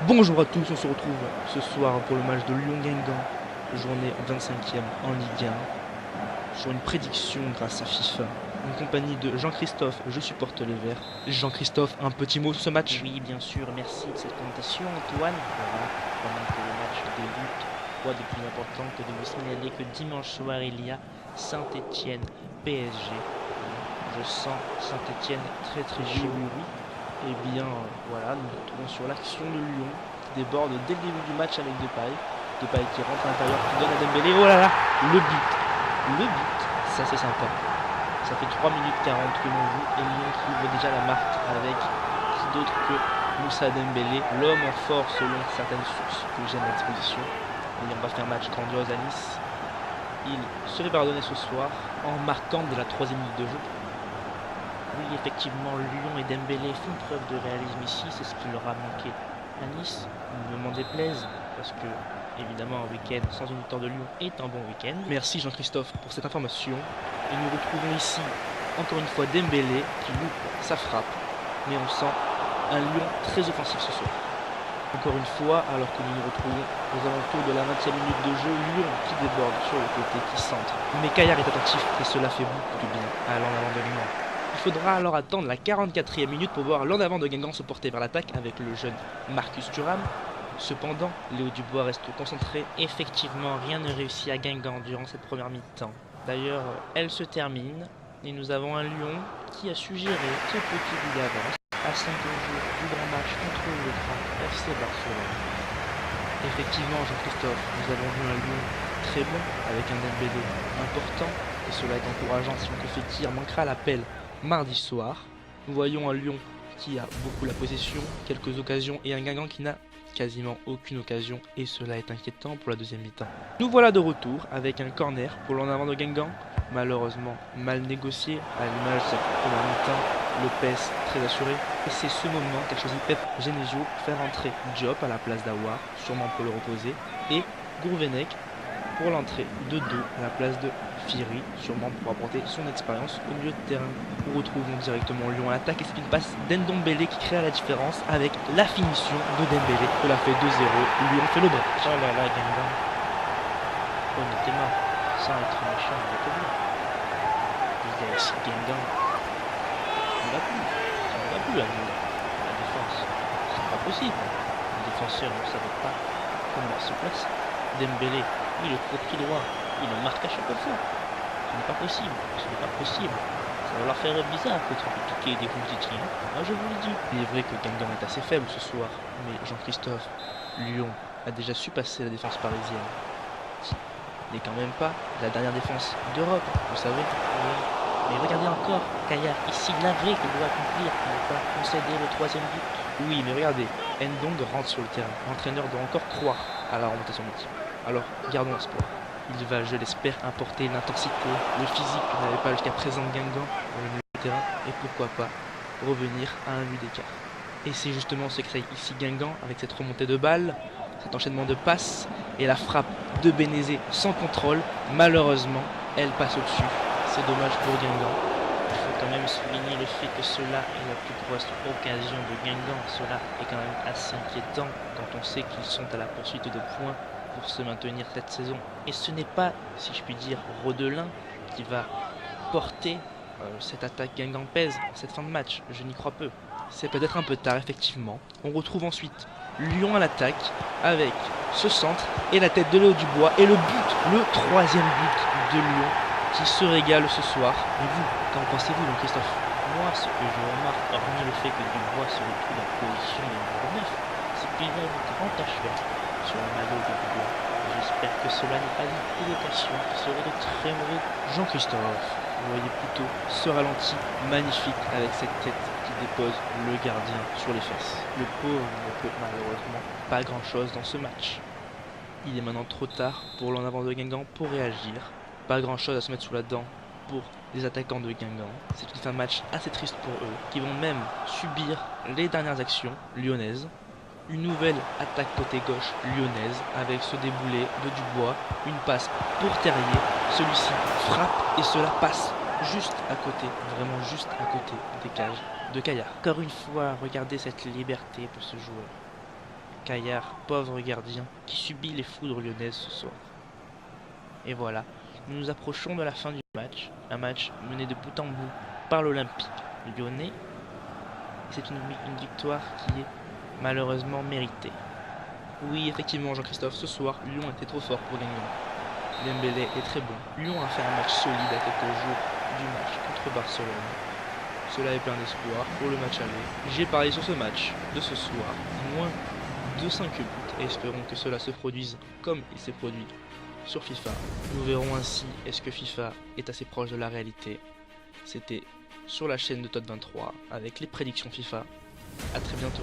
Bonjour à tous, on se retrouve ce soir pour le match de Lyon-Guingamp, journée 25e en Ligue 1, sur une prédiction grâce à FIFA, en compagnie de Jean-Christophe, je supporte les Verts. Jean-Christophe, un petit mot sur ce match? Oui, bien sûr, merci de cette présentation, Antoine. Voilà, pendant que le match débute, quoi de plus important que de vous signaler que dimanche soir il y a Saint-Étienne PSG. Je sens Saint-Étienne très chaud. Oui. Eh bien, voilà, nous nous retrouvons sur l'action de Lyon qui déborde dès le début du match avec Depay. Depay qui rentre à l'intérieur, qui donne à Dembélé. Oh là là, le but. Le but, ça c'est sympa. Ça fait 3 minutes 40 que l'on joue et Lyon qui ouvre déjà la marque avec qui d'autre que Moussa Dembélé, l'homme en force selon certaines sources que j'ai à ma disposition. N'ayant pas fait un match grandiose à Nice, il se fait pardonner ce soir en marquant dès la 3e minute de jeu. Oui, effectivement, Lyon et Dembélé font preuve de réalisme ici, c'est ce qui leur a manqué à Nice. Ne m'en déplaise, parce que, évidemment, un week-end sans une victoire de Lyon est un bon week-end. Merci Jean-Christophe pour cette information. Et nous retrouvons ici, encore une fois, Dembélé qui loupe sa frappe. Mais on sent un Lyon très offensif ce soir. Encore une fois, alors que nous nous retrouvons aux alentours de la 20e minute de jeu, Lyon qui déborde sur le côté, qui centre. Mais Caillard est attentif et cela fait beaucoup de bien à l'en avant de Lyon. Il faudra alors attendre la 44e minute pour voir l'en avant de Guingamp se porter vers l'attaque avec le jeune Marcus Thuram. Cependant, Léo Dubois reste concentré. Effectivement, rien ne réussit à Guingamp durant cette première mi-temps. D'ailleurs, elle se termine et nous avons un Lyon qui a su gérer ce petit bout d'avance à 5 jours du grand match contre le grand FC Barcelone. Effectivement, Jean-Christophe, nous avons vu un Lyon très bon avec un Dembélé important et cela est encourageant si que Fekir manquera l'appel mardi soir. Nous voyons un Lyon qui a beaucoup la possession, quelques occasions et un Guingamp qui n'a quasiment aucune occasion et cela est inquiétant pour la deuxième mi-temps. Nous voilà de retour avec un corner pour l'en avant de Guingamp, malheureusement mal négocié à l'image de cette première mi-temps. Lopez très assuré et c'est ce moment qu'a choisi Pep Genesio pour faire entrer Diop à la place d'Aouar, sûrement pour le reposer, et Gourvenec pour l'entrée de dos à la place de Firi, sûrement pour apporter son expérience au milieu de terrain. Nous retrouvons directement Lyon à l'attaque et c'est une passe d'Ndombele qui crée la différence avec la finition de Dembélé. Cela fait 2-0, Lyon fait le break. Oh là là, Guingamp, honnêtement, sans être méchant avec lui, il y a ici Guingamp, on ne va plus à Guingamp. La défense, c'est pas possible. Les défenseurs ne savaient pas comment se placer. Dembélé, il est trop pied droit, il le marque à chaque fois. Ce n'est pas possible, ce n'est pas possible. Ça va leur faire bizarre d'être piqué des compétitions. Moi je vous le dis. Il est vrai que Guingamp est assez faible ce soir, mais Jean-Christophe, Lyon a déjà su passer la défense parisienne. Ce n'est quand même pas la dernière défense d'Europe, vous savez. Oui. Mais regardez encore, Caillard, ici l'arrêt qu'il doit accomplir pour ne pas concéder le 3e but. Oui, mais regardez, Ndong rentre sur le terrain. L'entraîneur doit encore croire à la remontée de son équipe. Alors, gardons l'espoir. Il va, je l'espère, importer l'intensité, le physique que n'avait pas jusqu'à présent Guingamp dans le milieu de terrain. Et pourquoi pas revenir à un but d'écart. Et c'est justement ce que crée ici Guingamp avec cette remontée de balles, cet enchaînement de passes et la frappe de Bénézé sans contrôle. Malheureusement, elle passe au-dessus. C'est dommage pour Guingamp. Il faut quand même souligner le fait que cela est la plus grosse occasion de Guingamp. Cela est quand même assez inquiétant quand on sait qu'ils sont à la poursuite de points pour se maintenir cette saison. Et ce n'est pas, si je puis dire, Rodelin qui va porter cette attaque guingampaise en cette fin de match. Je n'y crois peu. C'est peut-être un peu tard, effectivement. On retrouve ensuite Lyon à l'attaque avec ce centre et la tête de Léo Dubois et le but, le 3e but de Lyon qui se régale ce soir. Et vous, qu'en pensez-vous, donc Christophe? Moi, ce que je remarque, hormis le fait que Dubois se retrouve en position de numéro 9, c'est qu'il y a une grande tache verte sur le maillot de Dubois. J'espère que cela n'est pas une provocation qui serait de très mauvais. Jean-Christophe, vous voyez plutôt ce ralenti magnifique avec cette tête qui dépose le gardien sur les fesses. Le pauvre ne peut malheureusement pas grand-chose dans ce match. Il est maintenant trop tard pour l'en avant de Guingamp pour réagir. Pas grand-chose à se mettre sous la dent pour les attaquants de Guingamp. C'est une fin de match assez triste pour eux, qui vont même subir les dernières actions lyonnaises. Une nouvelle attaque côté gauche lyonnaise avec ce déboulé de Dubois, une passe pour Terrier, celui-ci frappe et cela passe juste à côté, vraiment juste à côté des cages de Caillard. Encore une fois, regardez cette liberté pour ce joueur. Caillard, pauvre gardien, qui subit les foudres lyonnaises ce soir. Et voilà, nous nous approchons de la fin du match. Un match mené de bout en bout par l'Olympique lyonnais. C'est une victoire qui est malheureusement méritée. Oui, effectivement, Jean-Christophe, ce soir, Lyon était trop fort pour gagner. Dembélé est très bon. Lyon a fait un match solide à quelques jours du match contre Barcelone. Cela est plein d'espoir pour le match aller. J'ai parié sur ce match de ce soir, moins de 5 buts, et espérons que cela se produise comme il s'est produit sur FIFA. Nous verrons ainsi est-ce que FIFA est assez proche de la réalité. C'était sur la chaîne de Todd 23 avec les prédictions FIFA. A très bientôt.